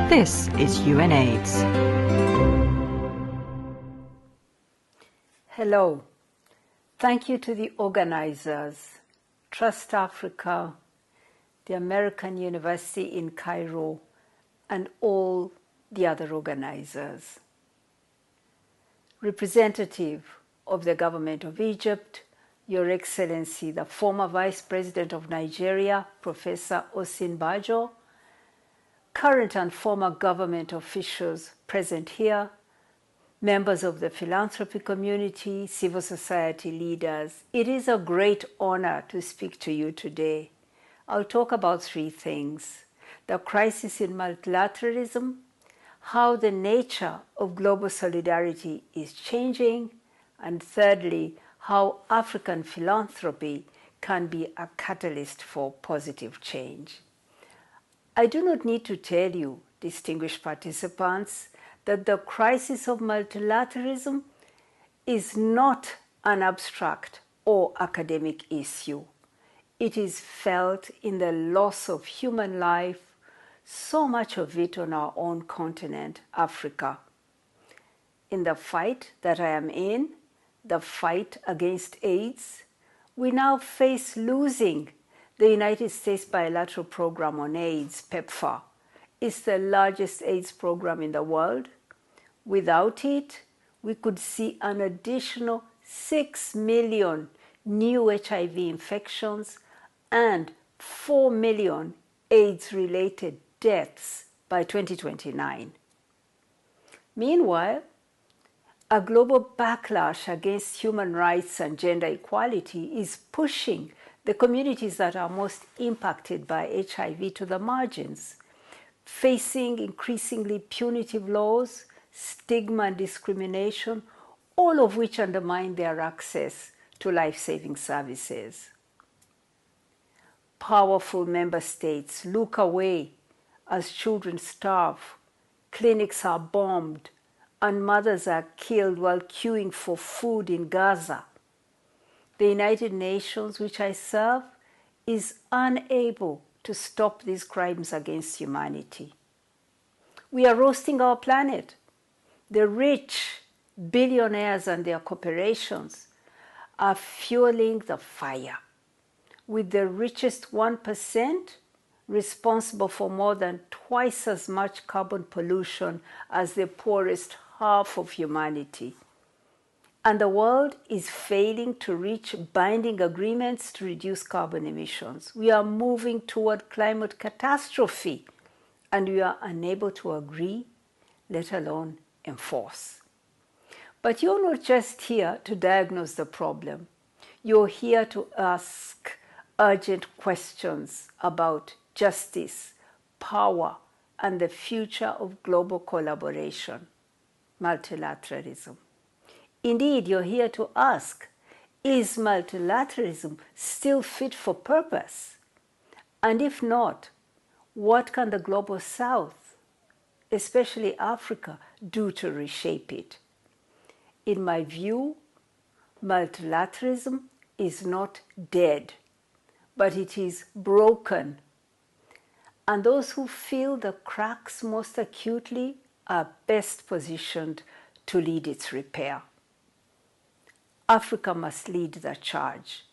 This is UNAIDS. Hello. Thank you to the organizers, Trust Africa, the American University in Cairo, and all the other organizers. Representative of the government of Egypt, Your Excellency, the former Vice President of Nigeria, Professor Osinbajo, current and former government officials present here, members of the philanthropy community, civil society leaders, it is a great honor to speak to you today. I'll talk about three things: the crisis in multilateralism, how the nature of global solidarity is changing, and thirdly, how African philanthropy can be a catalyst for positive change. I do not need to tell you, distinguished participants, that the crisis of multilateralism is not an abstract or academic issue. It is felt in the loss of human life, so much of it on our own continent, Africa. In the fight that I am in, the fight against AIDS, we now face losing the United States Bilateral Program on AIDS, PEPFAR. It's the largest AIDS program in the world. Without it, we could see an additional 6 million new HIV infections and 4 million AIDS-related deaths by 2029. Meanwhile, a global backlash against human rights and gender equality is pushing the communities that are most impacted by HIV to the margins, facing increasingly punitive laws, stigma and discrimination, all of which undermine their access to life-saving services. Powerful member states look away as children starve, clinics are bombed, and mothers are killed while queuing for food in Gaza. The United Nations, which I serve, is unable to stop these crimes against humanity. We are roasting our planet. The rich billionaires and their corporations are fueling the fire, with the richest 1% responsible for more than twice as much carbon pollution as the poorest half of humanity. And the world is failing to reach binding agreements to reduce carbon emissions. We are moving toward climate catastrophe, and we are unable to agree, let alone enforce. But you're not just here to diagnose the problem. You're here to ask urgent questions about justice, power, and the future of global collaboration, multilateralism. Indeed, you're here to ask, is multilateralism still fit for purpose? And if not, what can the global South, especially Africa, do to reshape it? In my view, multilateralism is not dead, but it is broken. And those who feel the cracks most acutely are best positioned to lead its repair. Africa must lead the charge,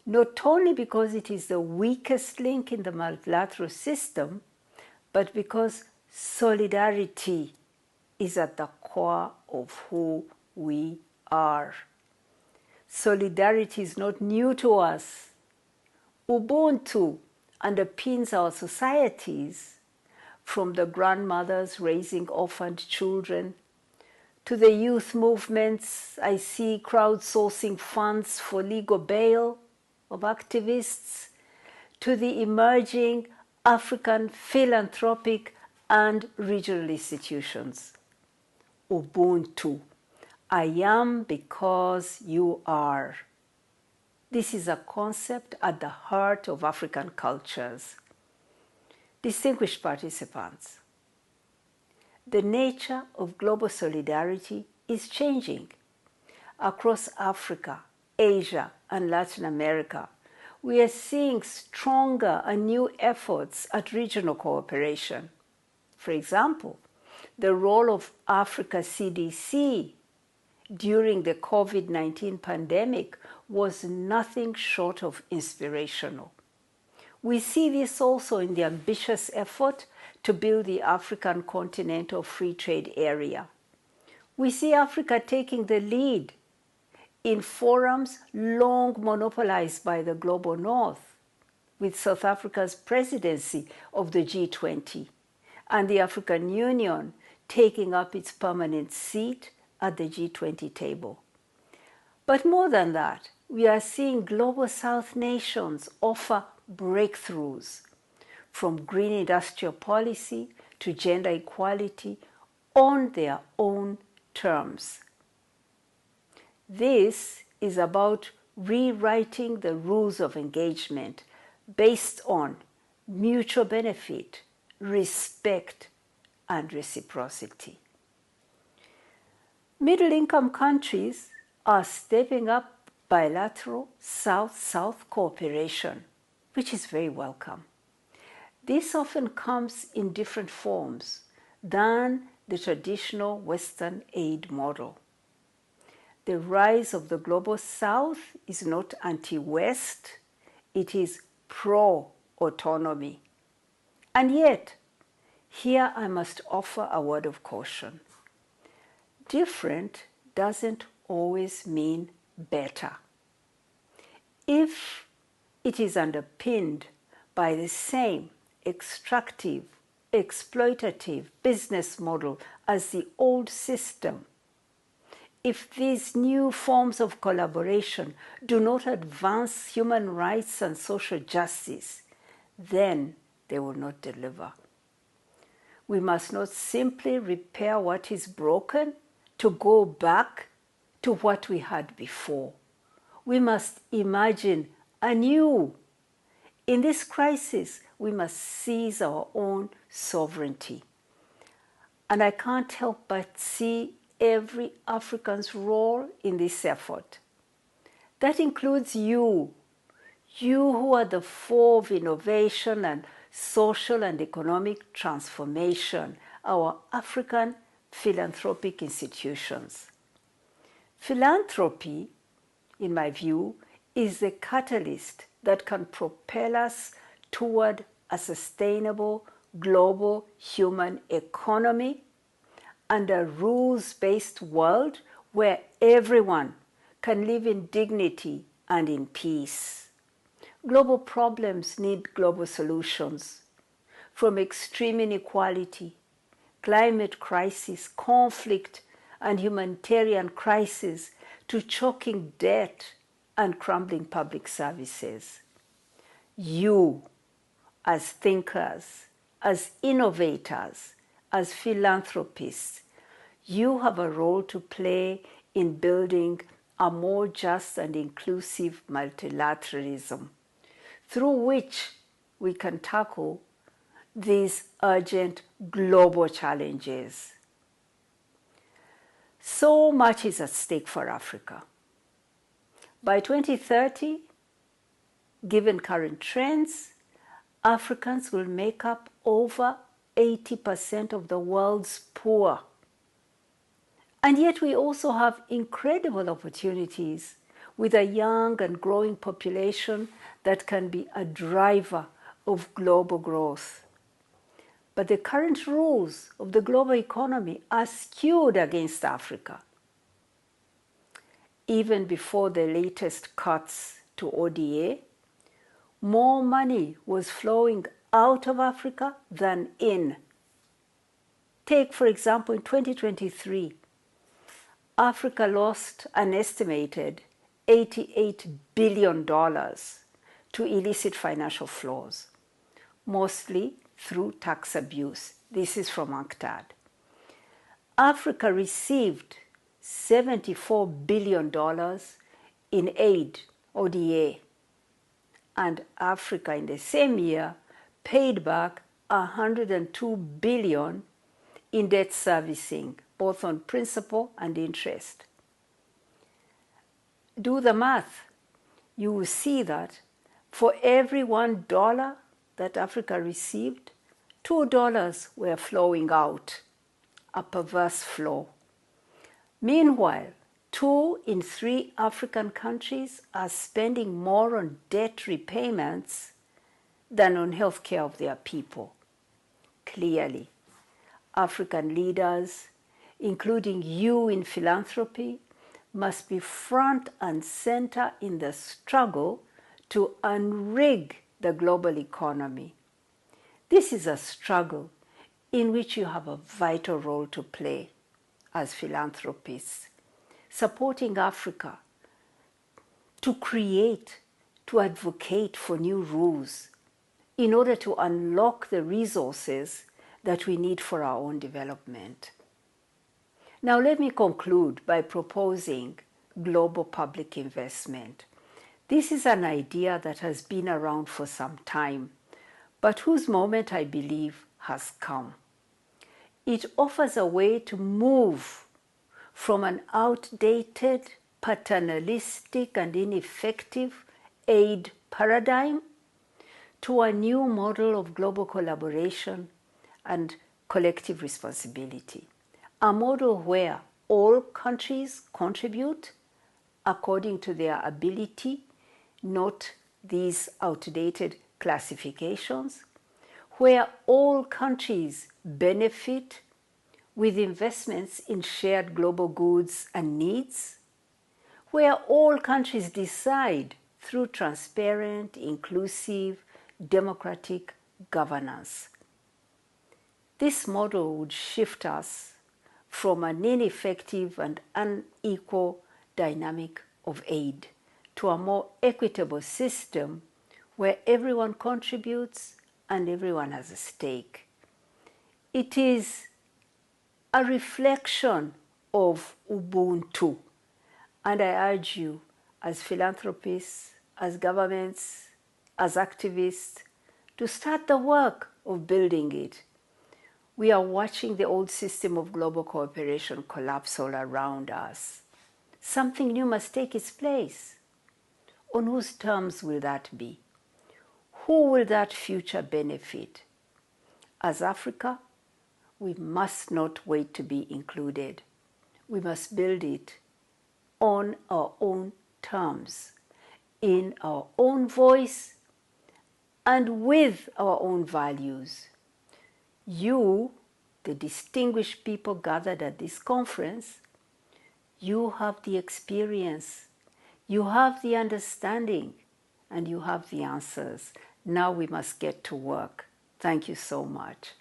not only because it is the weakest link in the multilateral system, but because solidarity is at the core of who we are. Solidarity is not new to us. Ubuntu underpins our societies, from the grandmothers raising orphaned children to the youth movements. I see crowdsourcing funds for legal bail of activists, to the emerging African philanthropic and regional institutions. Ubuntu. I am because you are. This is a concept at the heart of African cultures. Distinguished participants, the nature of global solidarity is changing. Across Africa, Asia, and Latin America, we are seeing stronger and new efforts at regional cooperation. For example, the role of Africa CDC during the COVID-19 pandemic was nothing short of inspirational. We see this also in the ambitious effort to build the African Continental Free Trade Area. We see Africa taking the lead in forums long monopolized by the Global North, with South Africa's presidency of the G20 and the African Union taking up its permanent seat at the G20 table. But more than that, we are seeing Global South nations offer breakthroughs, from green industrial policy to gender equality, on their own terms. This is about rewriting the rules of engagement based on mutual benefit, respect, and reciprocity. Middle-income countries are stepping up bilateral South-South cooperation, which is very welcome. This often comes in different forms than the traditional Western aid model. The rise of the Global South is not anti-West, it is pro-autonomy. And yet, here I must offer a word of caution. Different doesn't always mean better. If it is underpinned by the same extractive, exploitative business model as the old system, if these new forms of collaboration do not advance human rights and social justice, then they will not deliver. We must not simply repair what is broken to go back to what we had before. We must imagine anew. In this crisis, we must seize our own sovereignty. And I can't help but see every African's role in this effort. That includes you who are the fore of innovation and social and economic transformation, our African philanthropic institutions. Philanthropy, in my view, is the catalyst that can propel us toward a sustainable global human economy and a rules-based world where everyone can live in dignity and in peace. Global problems need global solutions, from extreme inequality, climate crisis, conflict, and humanitarian crisis to choking debt and crumbling public services. You, as thinkers, as innovators, as philanthropists, you have a role to play in building a more just and inclusive multilateralism, through which we can tackle these urgent global challenges. So much is at stake for Africa. By 2030, given current trends, Africans will make up over 80% of the world's poor. And yet we also have incredible opportunities with a young and growing population that can be a driver of global growth. But the current rules of the global economy are skewed against Africa. Even before the latest cuts to ODA, more money was flowing out of Africa than in. Take, for example, in 2023, Africa lost an estimated $88 billion to illicit financial flows, mostly through tax abuse. This is from UNCTAD. Africa received $74 billion in aid, ODA, and Africa in the same year paid back $102 billion in debt servicing, both on principal and interest. Do the math. You will see that for every $1 that Africa received, $2 were flowing out, a perverse flow. Meanwhile, 2 in 3 African countries are spending more on debt repayments than on health care of their people. Clearly, African leaders, including you in philanthropy, must be front and center in the struggle to unrig the global economy. This is a struggle in which you have a vital role to play as philanthropists, supporting Africa to create, to advocate for new rules in order to unlock the resources that we need for our own development. Now let me conclude by proposing global public investment. This is an idea that has been around for some time, but whose moment, I believe, has come. It offers a way to move from an outdated, paternalistic, and ineffective aid paradigm to a new model of global collaboration and collective responsibility. A model where all countries contribute according to their ability, not these outdated classifications, where all countries benefit with investments in shared global goods and needs, where all countries decide through transparent, inclusive, democratic governance. This model would shift us from an ineffective and unequal dynamic of aid to a more equitable system where everyone contributes and everyone has a stake. It is a reflection of Ubuntu, and I urge you as philanthropists, as governments, as activists, to start the work of building it. We are watching the old system of global cooperation collapse all around us. Something new must take its place. On whose terms will that be? Who will that future benefit? As Africa, we must not wait to be included. We must build it on our own terms, in our own voice, and with our own values. You, the distinguished people gathered at this conference, you have the experience, you have the understanding, and you have the answers. Now we must get to work. Thank you so much.